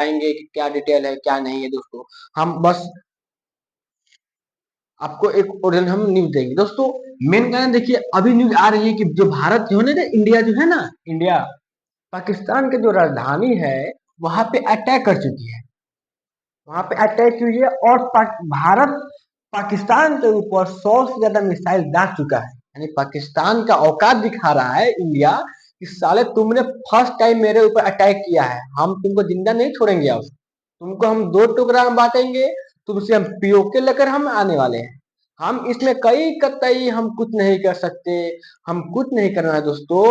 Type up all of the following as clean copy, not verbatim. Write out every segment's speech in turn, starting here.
बताएंगे कि क्या डिटेल है क्या नहीं है दोस्तों। हम बस आपको एक ओरिजिनल हम न्यूज देंगे दोस्तों। मेन कारण देखिए, अभी न्यूज आ रही है कि जो भारत जो है ना, इंडिया जो है ना, इंडिया पाकिस्तान के जो राजधानी है वहां पे अटैक कर चुकी है। वहां पे अटैक हुई है और भारत पाकिस्तान के ऊपर 100 से ज्यादा मिसाइल दाग चुका है। यानी पाकिस्तान का औकात दिखा रहा है इंडिया कि साले तुमने फर्स्ट टाइम मेरे ऊपर अटैक किया है, हम तुमको जिंदा नहीं छोड़ेंगे। अब तुमको हम दो टुकड़ा में बांटेंगे, तुमसे हम पीओके लेकर हम आने वाले हैं। हम इसमें कई कतई हम कुछ नहीं कर सकते, हम कुछ नहीं करना है दोस्तों।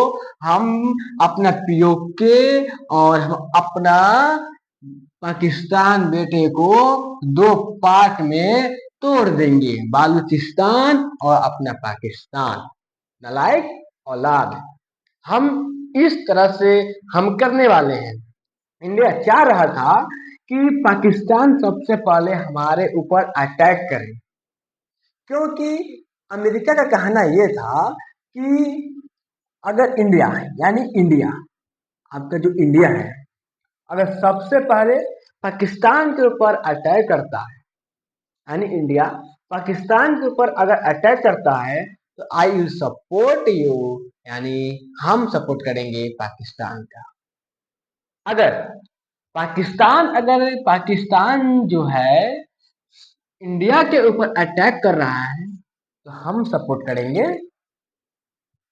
हम अपना पीओके और हम अपना पाकिस्तान बेटे को दो पार्ट में तोड़ देंगे, बालूचिस्तान और अपना पाकिस्तान। नालायक औलाद, हम इस तरह से हम करने वाले हैं। इंडिया चाह रहा था कि पाकिस्तान सबसे पहले हमारे ऊपर अटैक करे, क्योंकि अमेरिका का कहना यह था कि अगर इंडिया, यानी इंडिया, आपका जो इंडिया है, अगर सबसे पहले पाकिस्तान के ऊपर अटैक करता है, यानी इंडिया पाकिस्तान के ऊपर अगर अटैक करता है तो आई विल सपोर्ट यू, यानी हम सपोर्ट करेंगे पाकिस्तान का। अगर पाकिस्तान जो है इंडिया के ऊपर अटैक कर रहा है तो हम सपोर्ट करेंगे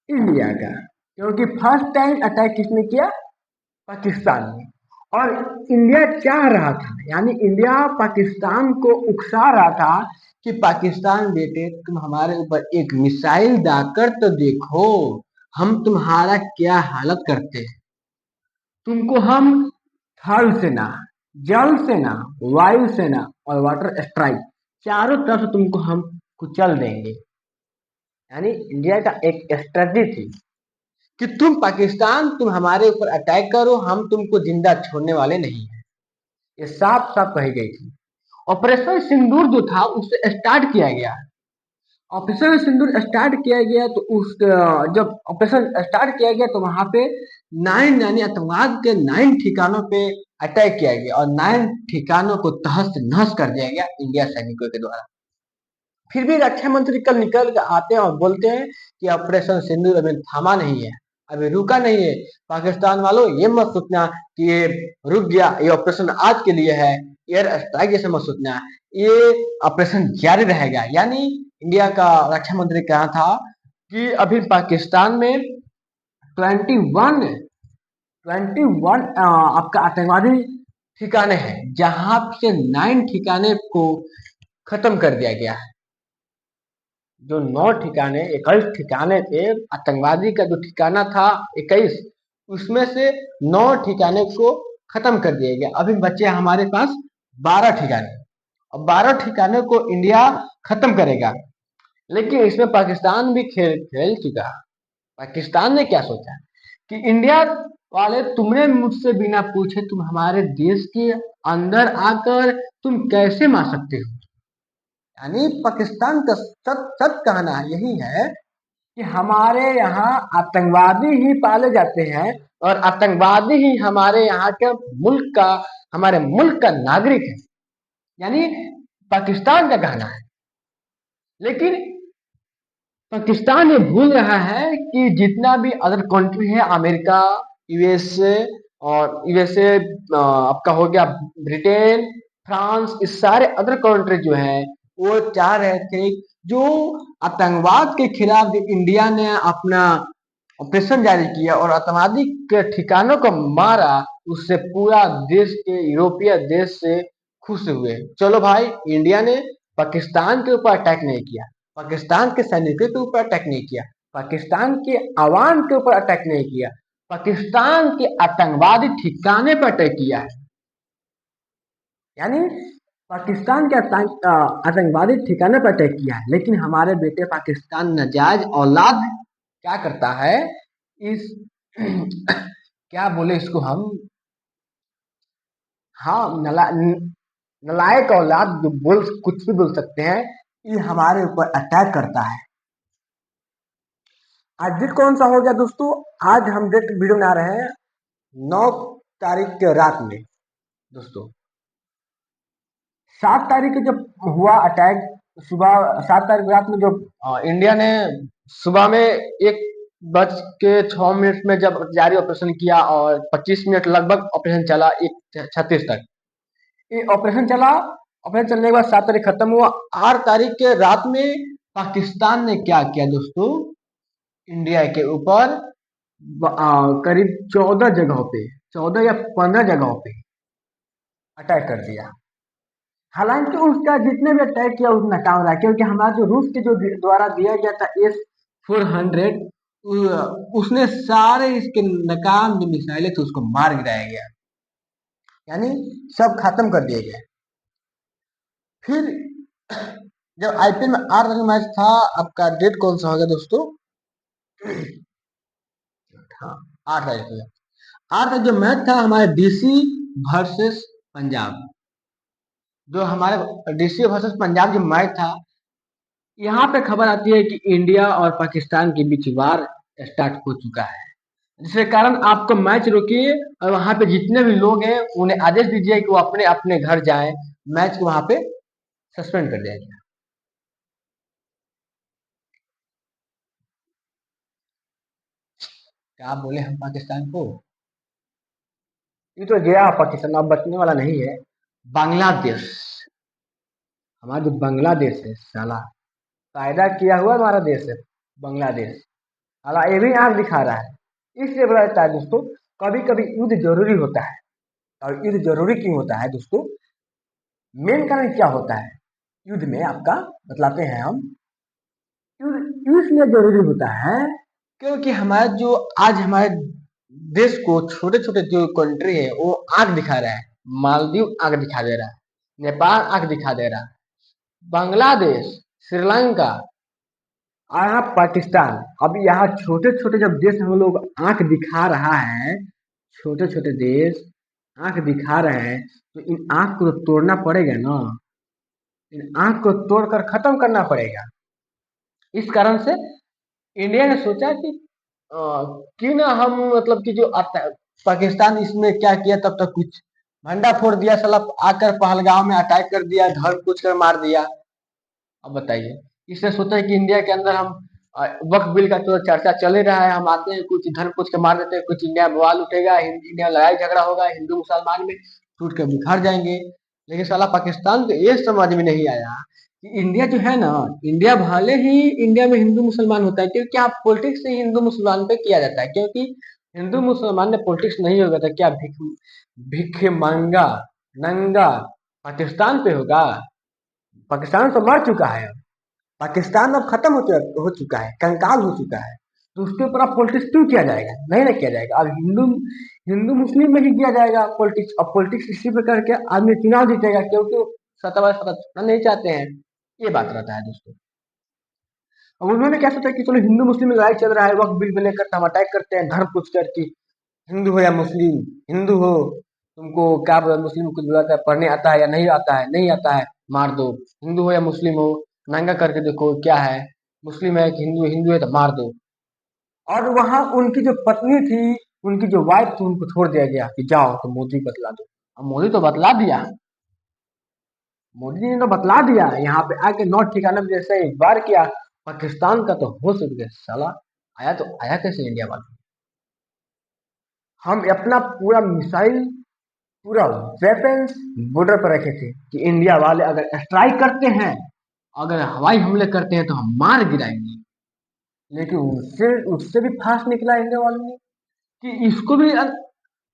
इंडिया का, क्योंकि फर्स्ट टाइम अटैक किसने किया? पाकिस्तान ने। और इंडिया चाह रहा था, यानी इंडिया पाकिस्तान को उकसा रहा था कि पाकिस्तान बेटे तुम हमारे ऊपर एक मिसाइल दागकर तो देखो, हम तुम्हारा क्या हालत करते हैं। तुमको हम थल सेना, जल सेना, वायु सेना और वाटर स्ट्राइक चारों तरफ से तुमको हम कुचल देंगे। यानी इंडिया का एक स्ट्रेटजी थी कि तुम हमारे ऊपर अटैक करो, हम तुमको जिंदा छोड़ने वाले नहीं हैं। ये साफ साफ कही गई थी। ऑपरेशन सिंदूर जो था उसे स्टार्ट किया गया। ऑपरेशन सिंदूर स्टार्ट किया गया तो उस जब ऑपरेशन स्टार्ट किया गया तो वहां पे 9 यानी आतंकवाद के 9 ठिकानों पे अटैक किया गया और 9 ठिकानों को तहस नहस कर दिया गया इंडिया सैनिकों के द्वारा। फिर भी रक्षा मंत्री कल निकल कर आते हैं और बोलते हैं कि ऑपरेशन सिंदूर अभी थमा नहीं है, अभी रुका नहीं है। पाकिस्तान वालों ये मत सोचना कि ये रुक गया, ये ऑपरेशन आज के लिए है, एयर स्ट्राइक जैसे मत सोचना, ये ऑपरेशन जारी रहेगा। यानी इंडिया का रक्षा मंत्री कहा था कि अभी पाकिस्तान में 21 आपका आतंकवादी ठिकाने हैं, जहां से 9 ठिकाने को खत्म कर दिया गया है। जो 9 ठिकाने 21 ठिकाने थे, आतंकवादी का जो ठिकाना था 21, उसमें से 9 ठिकाने को खत्म कर दिया गया। अभी बचे हमारे पास 12 ठिकाने, और 12 ठिकाने को इंडिया खत्म करेगा। लेकिन इसमें पाकिस्तान भी खेल खेल चुका। पाकिस्तान ने क्या सोचा कि इंडिया वाले तुमने मुझसे बिना पूछे तुम हमारे देश के अंदर आकर तुम कैसे मार सकते हो। यानी पाकिस्तान का सच सच कहना यही है कि हमारे यहाँ आतंकवादी ही पाले जाते हैं और आतंकवादी ही हमारे यहाँ के मुल्क का, हमारे मुल्क का नागरिक है। यानी पाकिस्तान का कहना है। लेकिन पाकिस्तान ये भूल रहा है कि जितना भी अदर कंट्री है, अमेरिका, यूएसए और यूएसए आपका हो गया ब्रिटेन, फ्रांस, इस सारे अदर कंट्री जो है वो चाह रहे थे जो आतंकवाद के खिलाफ इंडिया ने अपना ऑपरेशन जारी किया और आतंकवादी के ठिकानों को मारा, उससे पूरा देश के यूरोपीय देश से खुश हुए। चलो भाई, इंडिया ने पाकिस्तान के ऊपर अटैक नहीं किया, पाकिस्तान के सैनिकों के ऊपर अटैक नहीं किया, पाकिस्तान के आवाम के ऊपर अटैक नहीं किया, पाकिस्तान के आतंकवादी ठिकाने पर अटैक किया है। यानी पाकिस्तान के आतंकवादी ठिकाने पर अटैक किया है। लेकिन हमारे बेटे पाकिस्तान नाजायज औलाद क्या करता है, इस क्या बोले इसको हम, हाँ, नलायक औलाद जो बोल कुछ भी बोल सकते हैं, ये हमारे ऊपर अटैक करता है। आज डेट कौन सा हो गया दोस्तों? आज हम डेट वीडियो बना रहे हैं 9 तारीख के रात में। दोस्तों। 7 तारीख को जब हुआ अटैक, सुबह 7 तारीख रात में, जब इंडिया ने सुबह में 1 बज के 6 मिनट में जब जारी ऑपरेशन किया और 25 मिनट लगभग ऑपरेशन चला, 1:36 तक ये ऑपरेशन चला। ऑपरेशन चलने के बाद 7 तारीख खत्म हुआ। 8 तारीख के रात में पाकिस्तान ने क्या किया दोस्तों, इंडिया के ऊपर करीब 14 जगहों पे, 14 या 15 जगहों पे अटैक कर दिया। हालांकि उसका जितने भी अटैक किया उतना नाकाम रहा, क्योंकि हमारा जो रूस के जो द्वारा दिया गया था S-400, उसने सारे इसके नाकाम जो मिसाइलें थे उसको मार गिराया गया, यानी सब खत्म कर दिए गए। फिर जब आईपीएल में 8 तारीख मैच था, आपका डेट कौन सा हो गया दोस्तों? हाँ, 8 तारीख को। 8 तारीख जो मैच था हमारे डीसी वर्सेस पंजाब, जो हमारे डीसी वर्सेस पंजाब जो मैच था, यहाँ पे खबर आती है कि इंडिया और पाकिस्तान के बीच वार स्टार्ट हो चुका है, जिसके कारण आपको मैच रोकिए और वहां पे जितने भी लोग हैं उन्हें आदेश दीजिए कि वो अपने अपने घर जाएं, मैच को वहां पे सस्पेंड कर दिया गया। क्या बोले हम पाकिस्तान को, ये तो गया पाकिस्तान, अब बचने वाला नहीं है। बांग्लादेश, हमारा जो बांग्लादेश है साला, कायदा किया हुआ हमारा देश है बांग्लादेश, साला ये भी आंख दिखा रहा है। इसलिए बोला जाता है दोस्तों, कभी कभी युद्ध जरूरी होता है। और युद्ध जरूरी क्यों होता है दोस्तों? मेन कारण क्या होता है युद्ध में, आपका बतलाते हैं हम। युद्ध इसलिए जरूरी होता है क्योंकि हमारा जो आज हमारे देश को छोटे छोटे जो कंट्री है वो आंख दिखा रहा है। मालदीव आंख दिखा दे रहा है, नेपाल आंख दिखा दे रहा है, बांग्लादेश, श्रीलंका और यहाँ पाकिस्तान। अब यहाँ छोटे छोटे जब देश हम लोग आंख दिखा रहा है, छोटे छोटे देश आंख दिखा रहे हैं, तो इन आंख को तो तोड़ना पड़ेगा ना, इन आंख को तोड़कर खत्म करना पड़ेगा। इस कारण से इंडिया ने सोचा कि अ, क्यों ना हम मतलब कि जो पाकिस्तान इसमें क्या किया, तब तक कुछ भंडा फोड़ दिया, साला आकर पहलगाम में अटैक कर दिया, घर कुछ कर मार दिया। अब बताइए, इसने सोचा कि इंडिया के अंदर हम वक्फ बिल का तो चर्चा चल ही रहा है, हम आते हैं कुछ धन पूछ के मार देते हैं, कुछ इंडिया में बवाल उठेगा, इंडिया लड़ाई झगड़ा होगा, हिंदू मुसलमान में टूट के बिखर जाएंगे। लेकिन साला पाकिस्तान को ये समझ में नहीं आया कि इंडिया जो है ना, इंडिया भले ही इंडिया में हिंदू मुसलमान होता है, क्योंकि आप पॉलिटिक्स से हिंदू मुसलमान पे किया जाता है, क्योंकि हिंदू मुसलमान में पॉलिटिक्स नहीं होगा तो क्या भिख मांगा नंगा पाकिस्तान पे होगा? पाकिस्तान तो मर चुका है, पाकिस्तान अब खत्म हो चुका है, कंकाल हो चुका है। तो उसके ऊपर अब पॉलिटिक्स क्यों किया जाएगा? नहीं ना किया जाएगा। अब हिंदू हिंदू मुस्लिम में ही किया जाएगा पॉलिटिक्स। अब पॉलिटिक्स इसी पे करके आदमी चुनाव जीतेगा, क्योंकि वो सत्ता वाला सत्ता छोड़ना नहीं चाहते हैं। ये बात रहता है दोस्तों। अब उन्होंने क्या सोचा कि चलो हिंदू मुस्लिम में लड़ाई चल रहा है, वक्त बिल को लेकर हम अटैक करते हैं, धर्म पूछ कर कि हिंदू हो या मुस्लिम, हिंदू हो तुमको क्या मुस्लिम को कुछ बुलाता है, पढ़ने आता है या नहीं आता है, नहीं आता है मार दो, हिंदू हो या मुस्लिम हो नंगा करके देखो क्या है, मुस्लिम है कि हिंदू, हिंदू है तो मार दो। और वहां उनकी जो पत्नी थी, उनकी जो वाइफ थी, उनको छोड़ दिया गया कि जाओ तो मोदी बतला दो। अब मोदी तो बतला दिया, मोदी जी ने तो बतला दिया, यहाँ पे आके नॉर्थ ठिकाना में जैसे एक बार किया, पाकिस्तान का तो हो सक गया साला। आया तो आया कैसे इंडिया वाला? हम अपना पूरा मिसाइल, पूरा वेपन्स बॉर्डर पर रखे थे कि इंडिया वाले अगर स्ट्राइक करते हैं, अगर हवाई हमले करते हैं तो हम मार गिराएंगे। लेकिन उससे उससे भी फास्ट निकला इंडिया वालों ने कि इसको भी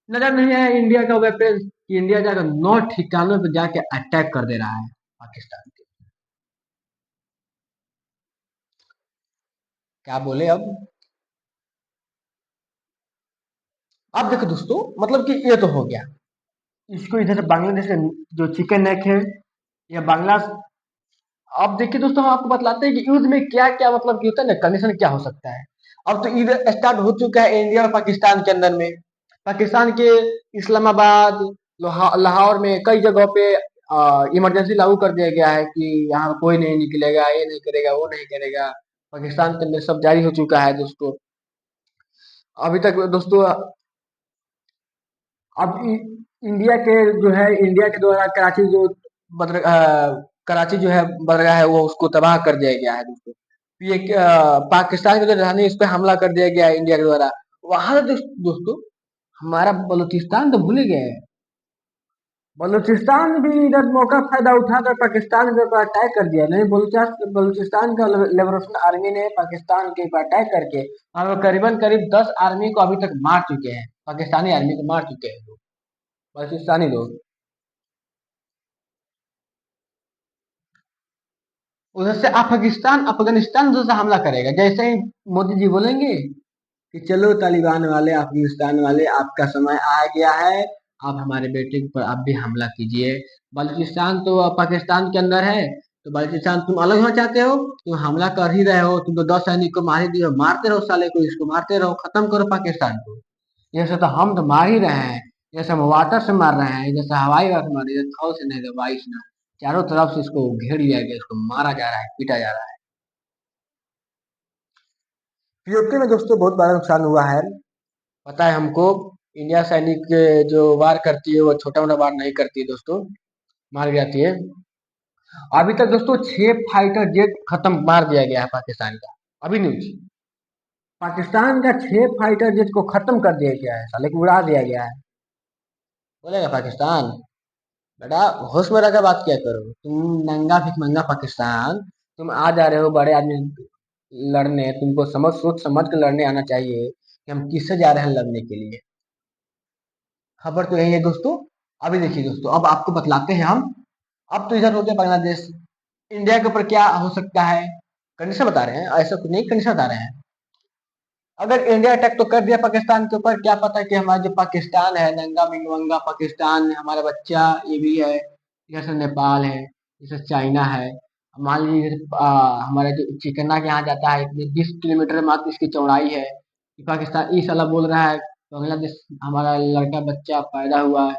नजर नहीं आया इंडिया का वेपन, कि इंडिया जाकर 9 ठिकानों पर जाके अटैक कर दे रहा है पाकिस्तान के। क्या बोले अब? अब देखो दोस्तों, मतलब कि ये तो हो गया। इसको इधर से बांग्लादेश से जो चिकन नेक है या बांग्ला। अब देखिए दोस्तों, हम आपको बतलाते हैं कि युद्ध में क्या क्या मतलब कि होता है ना, कंडीशन क्या हो सकता है। अब तो युद्ध स्टार्ट हो चुका है इंडिया और पाकिस्तान के अंदर में। पाकिस्तान के इस्लामाबाद, लाहौर में कई जगहों पे इमरजेंसी लागू कर दिया गया है कि यहाँ कोई नहीं निकलेगा, ये नहीं करेगा, वो नहीं करेगा। पाकिस्तान के अंदर सब जारी हो चुका है दोस्तों। अभी तक दोस्तों, अब इंडिया के द्वारा कराची जो है बदरगाह है वो उसको तबाह कर दिया गया है दोस्तों। ये पाकिस्तान की जो राजधानी है, इस पे हमला कर दिया गया है इंडिया के द्वारा। वहां दोस्तों हमारा बलूचिस्तान तो भूल ही गए हैं। बलूचिस्तान भी इधर मौका फायदा उठाकर पाकिस्तान के ऊपर अटैक कर दिया। नहीं, बलूचिस्तान का लिबरेशन आर्मी ने पाकिस्तान के ऊपर अटैक करके और करीबन करीब 10 आर्मी को अभी तक मार चुके हैं। पाकिस्तानी आर्मी को मार चुके हैं लोग, बलूचिस्तानी लोग। उधर से पाकिस्तान अफगानिस्तान उधर से हमला करेगा। जैसे ही मोदी जी बोलेंगे कि चलो तालिबान वाले, अफगानिस्तान वाले, आपका समय आ गया है, आप हमारे बेटे पर आप भी हमला कीजिए। बलूचिस्तान तो पाकिस्तान के अंदर है, तो बलूचिस्तान तुम अलग होना चाहते हो, तुम हमला कर ही रहे हो, तुम तो 10 सैनिक को मार ही दिए हो, मारते रहो साले को, इसको मारते रहो, खत्म करो पाकिस्तान को। जैसे तो हम तो मार ही रहे हैं, जैसे हम वाटर से मार रहे हैं, जैसे हवाई से मार रहे हैं, थौ से नहीं, वायु से नहीं, चारों तरफ से इसको घेर लिया गया, इसको मारा जा रहा है, पीटा जा रहा है। पीओके में दोस्तों बहुत बड़ा नुकसान हुआ है। पता है हमको, इंडिया सैनिक जो वार करती है वो छोटा मोटा वार नहीं करती है दोस्तों, मार जाती है। अभी तक दोस्तों 6 फाइटर जेट खत्म मार दिया गया है पाकिस्तान का। अभी न्यूज, पाकिस्तान का 6 फाइटर जेट को खत्म कर दिया गया है, साले को उड़ा दिया गया है। बोलेगा पाकिस्तान, बेटा होश में रखकर बात किया करो। तुम नंगा भिखमंगा पाकिस्तान, तुम आ जा रहे हो बड़े आदमी लड़ने, तुमको सोच समझ के लड़ने आना चाहिए कि हम किससे जा रहे हैं लड़ने के लिए। खबर तो यही है दोस्तों। अभी देखिए दोस्तों, अब आपको बतलाते हैं हम। अब तो इधर हो गया बांग्लादेश, इंडिया के ऊपर क्या हो सकता है, कंडीशन बता रहे हैं, ऐसा कुछ नहीं, कंडीशन बता रहे हैं। अगर इंडिया अटैक तो कर दिया पाकिस्तान के ऊपर, क्या पता कि हमारा जो पाकिस्तान है, नंगा भिखमंगा पाकिस्तान, हमारा बच्चा ये भी है, इधर से नेपाल है, इधर से चाइना है। मान लीजिए हमारा जो चिकना के यहाँ जाता है, इतने 20 किलोमीटर मात्र इसकी चौड़ाई है। पाकिस्तान ये साला बोल रहा है बांग्लादेश हमारा लड़का बच्चा पैदा हुआ है,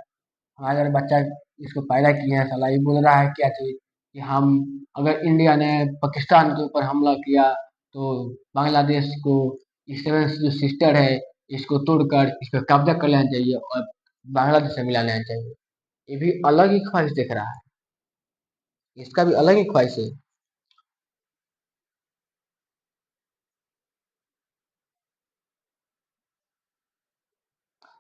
हमारा अगर बच्चा इसको पैदा किया है, साला ये बोल रहा है क्या चीज कि हम, अगर इंडिया ने पाकिस्तान के ऊपर हमला किया तो बांग्लादेश को इस सेवन जो सिस्टर है इसको तोड़कर इस पर कब्जा कर लेना चाहिए और बांग्लादेश से मिला लेना चाहिए। ये भी अलग ही ख्वाहिश दिख रहा है, इसका भी अलग ही ख्वाहिश है।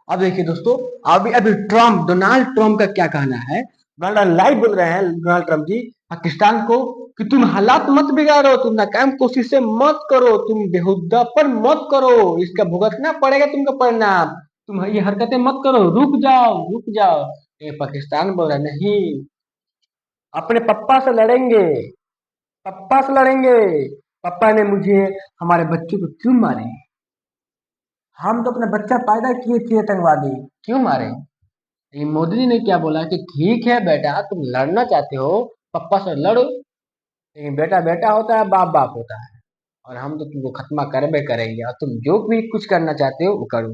अब देखिए दोस्तों, अभी अभी डोनाल्ड ट्रम्प का क्या कहना है। डोनाल्ड लाइव बोल रहे हैं डोनाल्ड ट्रम्प जी पाकिस्तान को कि तुम हालात मत बिगाड़ो, तुम नाकाम कोशिशें मत करो, तुम बेहुदापन मत करो, इसका भुगतना पड़ेगा तुमको परिणाम, तुम ये हरकतें मत करो, रुक जाओ रुक जाओ। ये पाकिस्तान बोल रहा है नहीं, अपने पप्पा से लड़ेंगे, पप्पा से लड़ेंगे। पप्पा ने मुझे, हमारे बच्चों को क्यों मारे, हम तो अपना बच्चा पैदा किए थे, आतंकवादी क्यों मारे। ये मोदी जी ने क्या बोला कि ठीक है बेटा, तुम लड़ना चाहते हो पप्पा से लड़ो, लेकिन बेटा बेटा होता है, बाप बाप होता है, और हम तो तुमको खत्मा करबे करेंगे, और तुम जो भी कुछ करना चाहते हो वो करो।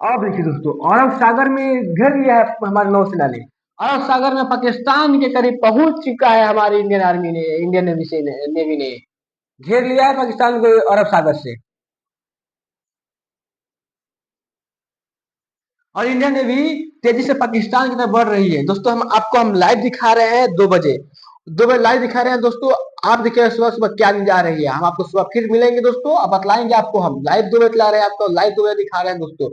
अब देखिए दोस्तों, अरब सागर में घेर लिया है हमारे नौसेना ने। अरब सागर में पाकिस्तान के करीब पहुंच चुका है हमारी इंडियन आर्मी ने, इंडियन नेवी ने घेर लिया है पाकिस्तान को अरब सागर से। और इंडिया ने भी तेजी से पाकिस्तान की तरफ बढ़ रही है दोस्तों। हम लाइव दिखा रहे हैं 2 बजे, 2 बजे लाइव दिखा रहे हैं दोस्तों। आप देखिए सुबह सुबह क्या न्यूज आ रही है, हम आपको सुबह फिर मिलेंगे दोस्तों, अब बतलाएंगे आपको। हम लाइव 2 बजे दिला रहे हैं आपको, लाइव 2 बजे दिखा रहे हैं दोस्तों।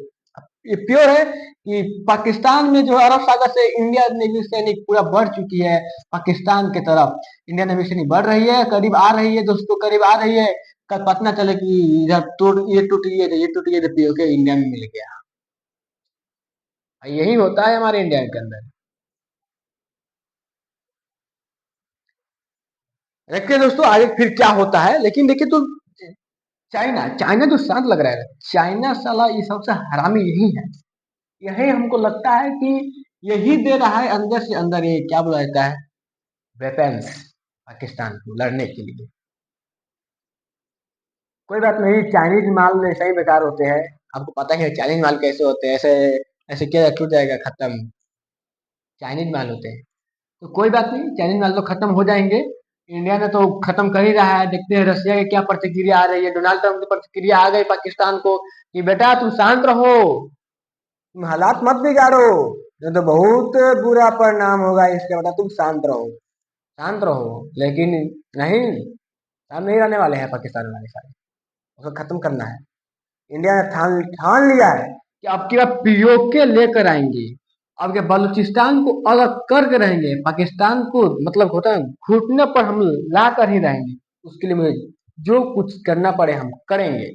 ये प्योर है कि पाकिस्तान में जो अरब सागर से इंडिया नेवी सैनिक पूरा बढ़ चुकी है पाकिस्तान की तरफ, इंडिया नेवी सैनिक बढ़ रही है, करीब आ रही है दोस्तों, करीब आ रही है। कल पता चले कि इधर टूट गई, ये टूट गई, तो पीओके इंडिया में मिल गया। यही होता है हमारे इंडिया के अंदर। देखते हैं दोस्तों आगे फिर क्या होता है। लेकिन देखिए तो चाइना चाइना जो शांत लग रहा है, चाइना साला ये सबसे हरामी यही है। यही हमको लगता है कि यही दे रहा है अंदर से अंदर, ये क्या बोला जाता है, वेपन्स पाकिस्तान को लड़ने के लिए। कोई बात नहीं, चाइनीज माल ऐसा ही बेकार होते हैं, आपको पता ही है चाइनीज माल कैसे होते हैं, ऐसे ऐसे क्या टूट जाएगा, खत्म, चाइनीज माल होते हैं। तो कोई बात नहीं, चाइनीज माल तो खत्म हो जाएंगे, इंडिया ने तो खत्म कर ही रहा है। देखते हैं रसिया की क्या प्रतिक्रिया आ रही है। डोनाल्ड ट्रम्प की प्रतिक्रिया आ गई पाकिस्तान को कि बेटा तुम शांत रहो, तुम हालात मत बिगाड़ो, नहीं तो बहुत बुरा परिणाम होगा इसके बाद। तुम शांत रहो, शांत रहो। लेकिन नहीं, हम नहीं रहने वाले हैं पाकिस्तान वाले सारे, उसको खत्म करना है। इंडिया ने ठान ठान लिया है कि अब की बार पीओके लेकर आएंगे, अब के बलूचिस्तान को अलग करके रहेंगे, पाकिस्तान को मतलब होता है घुटने पर हम ला कर ही रहेंगे। उसके लिए मुझे जो कुछ करना पड़े हम करेंगे।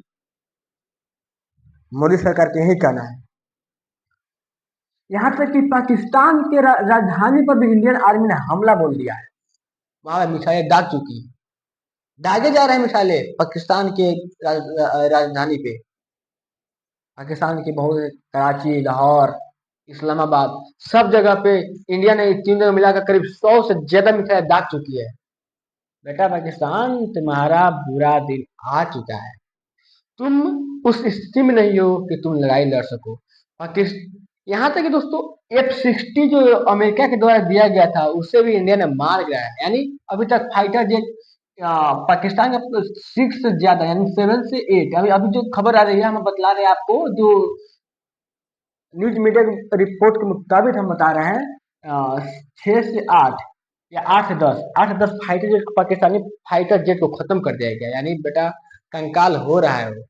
मोदी सरकार के यही कहना है। यहाँ तक कि पाकिस्तान के राजधानी पर भी इंडियन आर्मी ने हमला बोल दिया है, वहां मिसाइलें दाग चुकी है, दागे जा रहे हैं मिसाइलें पाकिस्तान के राजधानी पे। पाकिस्तान की बहुत, कराची, लाहौर, इस्लामाबाद, सब जगह पे इंडिया ने तीन जगह मिलाकर करीब 100 से ज्यादा मिसाइलें दाग चुकी है। बेटा पाकिस्तान, तुम्हारा बुरा दिन आ चुका है। तुम उस स्थिति में नहीं हो कि तुम लड़ाई लड़ सको। पाकिस्तान, यहाँ तक कि दोस्तों F-60 जो अमेरिका के द्वारा दिया गया था उसे भी इंडिया ने मार गिराया है। यानी अभी तक फाइटर जेट पाकिस्तान का 6 से ज्यादा, यानी 7 से 8, अभी अभी जो खबर आ रही है हम बतला रहे हैं आपको, जो न्यूज मीडिया रिपोर्ट के मुताबिक हम बता रहे हैं, 6 से 8 या 8 से 10 fighter jet, Pakistani fighter jet को खत्म कर दिया गया। यानी बेटा कंकाल हो रहा है वो,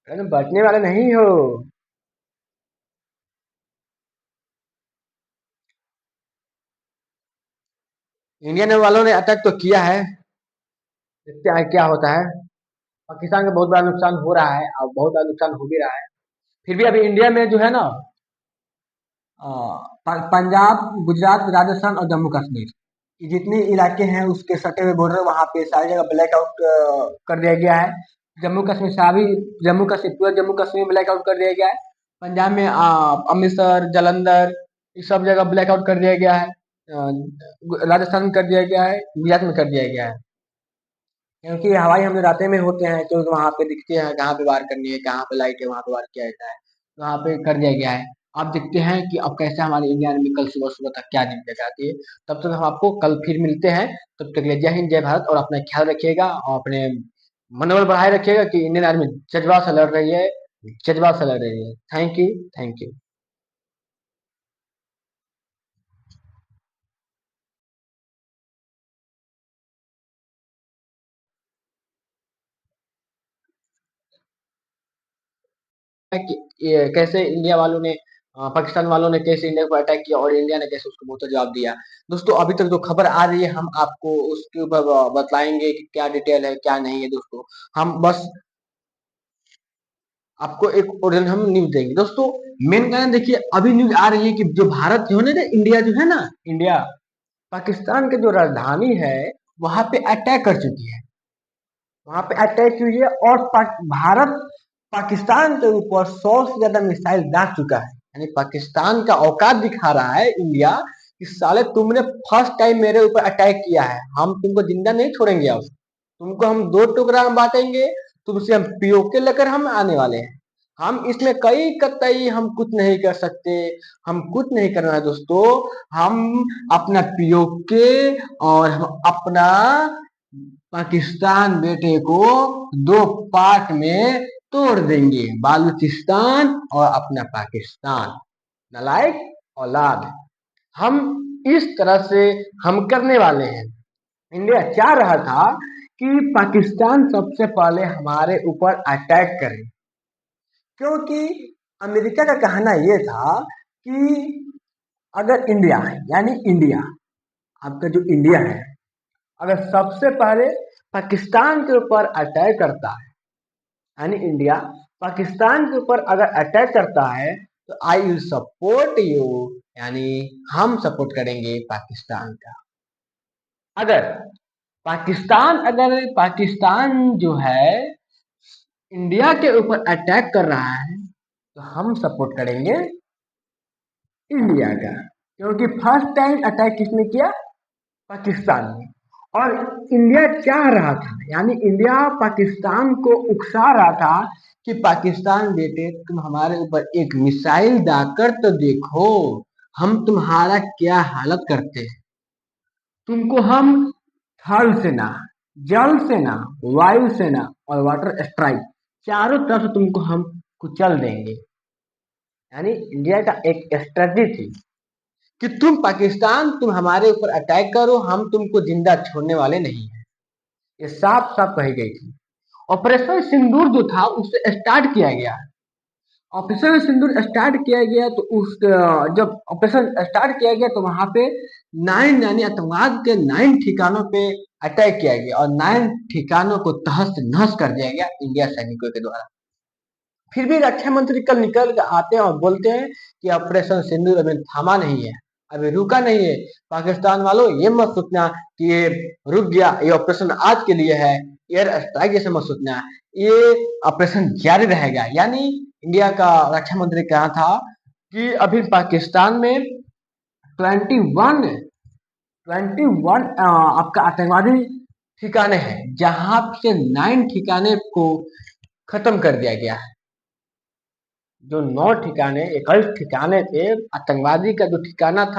तुम बचने वाले नहीं हो। इंडियन वालों ने अटैक तो किया है, देखते हैं क्या होता है। पाकिस्तान का बहुत बड़ा नुकसान हो रहा है और बहुत बड़ा नुकसान हो भी रहा है। फिर भी अभी इंडिया में जो है ना, पंजाब, गुजरात, राजस्थान और जम्मू कश्मीर, ये जितने इलाके हैं उसके सटे हुए बॉर्डर, वहां पे सारी जगह ब्लैक आउट कर दिया गया है। जम्मू कश्मीर सभी, जम्मू कश्मीर पूरा जम्मू कश्मीर ब्लैक आउट कर दिया गया है। पंजाब में अमृतसर, जालंधर, ये सब जगह ब्लैक आउट कर दिया गया है। राजस्थान में कर दिया गया है, गुजरात में कर दिया गया है। क्योंकि हवाई हमले रातें में होते हैं, तो वहां पे दिखते हैं कहाँ पे वार करनी है, कहाँ पे लाइट है, वहां पे वार किया जाता है। तो वहां पे कर दिया गया है। आप देखते हैं कि अब कैसे हमारी इंडिया आर्मी कल सुबह सुबह तक क्या जिंदा जाती है। तब तक हम आपको कल फिर मिलते हैं। तब तक के लिए जय हिंद, जय भारत, और अपना ख्याल रखिएगा और अपने मनोबल बढ़ाए रखिएगा कि इंडियन आर्मी जज्बा से लड़ रही है, जज्बा से लड़ रही है। Thank you, thank you. कि ये कैसे इंडिया वालों ने, पाकिस्तान वालों ने कैसे इंडिया पर अटैक किया और इंडिया ने कैसे उसको मुंह जवाब दिया। दोस्तों अभी तक जो खबर आ रही है हम आपको उसके ऊपर बतलाएंगे कि क्या डिटेल है क्या नहीं है। दोस्तों हम बस आपको एक ओरिजिनल हम न्यूज देंगे। दोस्तों मेन कारण देखिए, अभी न्यूज आ रही है कि जो भारत जो है ना, इंडिया जो है ना, इंडिया पाकिस्तान के जो राजधानी है वहां पे अटैक कर चुकी है, वहां पे अटैक हुई है। और भारत पाकिस्तान के ऊपर 100 से ज्यादा मिसाइल दाग चुका है। यानी पाकिस्तान का औकात दिखा रहा है इंडिया कि साले तुमने फर्स्ट टाइम मेरे ऊपर अटैक किया है, हम तुमको जिंदा नहीं छोड़ेंगे। अब तुमको हम दो टुकड़ा में बांटेंगे, तुमसे हम पीओके लेकर हम आने वाले हैं। हम इसमें कई कतई हम कुछ नहीं कर सकते, हम कुछ नहीं करना है दोस्तों। हम अपना पीओके और हम अपना पाकिस्तान बेटे को दो पार्ट में तोड़ देंगे, बालूचिस्तान और अपना पाकिस्तान। नालायक औलाद, हम इस तरह से हम करने वाले हैं। इंडिया चाह रहा था कि पाकिस्तान सबसे पहले हमारे ऊपर अटैक करे, क्योंकि अमेरिका का कहना यह था कि अगर इंडिया, यानी इंडिया, आपका जो इंडिया है, अगर सबसे पहले पाकिस्तान के ऊपर अटैक करता है, यानी इंडिया पाकिस्तान के ऊपर अगर अटैक करता है, तो आई विल सपोर्ट यू, यानी हम सपोर्ट करेंगे पाकिस्तान का। अगर पाकिस्तान जो है इंडिया के ऊपर अटैक कर रहा है, तो हम सपोर्ट करेंगे इंडिया का। क्योंकि फर्स्ट टाइम अटैक किसने किया? पाकिस्तान ने। और इंडिया चाह रहा था, यानी इंडिया पाकिस्तान को उकसा रहा था कि पाकिस्तान बेटे तुम हमारे ऊपर एक मिसाइल दागकर तो देखो, हम तुम्हारा क्या हालत करते हैं। तुमको हम थल सेना, जल सेना, वायु सेना और वाटर स्ट्राइक, चारों तरफ से तुमको हम कुचल देंगे। यानी इंडिया का एक स्ट्रेटजी थी कि तुम पाकिस्तान तुम हमारे ऊपर अटैक करो, हम तुमको जिंदा छोड़ने वाले नहीं हैं। ये साफ साफ कही गई थी। ऑपरेशन सिंदूर जो था उसे स्टार्ट किया गया। ऑपरेशन सिंदूर स्टार्ट किया गया तो जब ऑपरेशन स्टार्ट किया गया तो वहां पे 9 यानी आतंकवाद के 9 ठिकानों पे अटैक किया गया और 9 ठिकानों को तहस नहस कर दिया गया इंडिया सैनिकों के द्वारा। फिर भी रक्षा मंत्री कल निकल के आते हैं और बोलते हैं कि ऑपरेशन सिंदूर अभी थमा नहीं है, अभी रुका नहीं है। पाकिस्तान वालों ये मत सोचना कि ये रुक गया, ये ऑपरेशन आज के लिए है, एयर स्ट्राइक जैसे मत सोचना, ये ऑपरेशन जारी रहेगा। यानी इंडिया का रक्षा मंत्री कहा था कि अभी पाकिस्तान में 21 आपका आतंकवादी ठिकाने हैं जहां से 9 ठिकाने को खत्म कर दिया गया है। जो 9 ठिकाने एकल ठिकाने थे आतंकवादी का जो ठिकाना था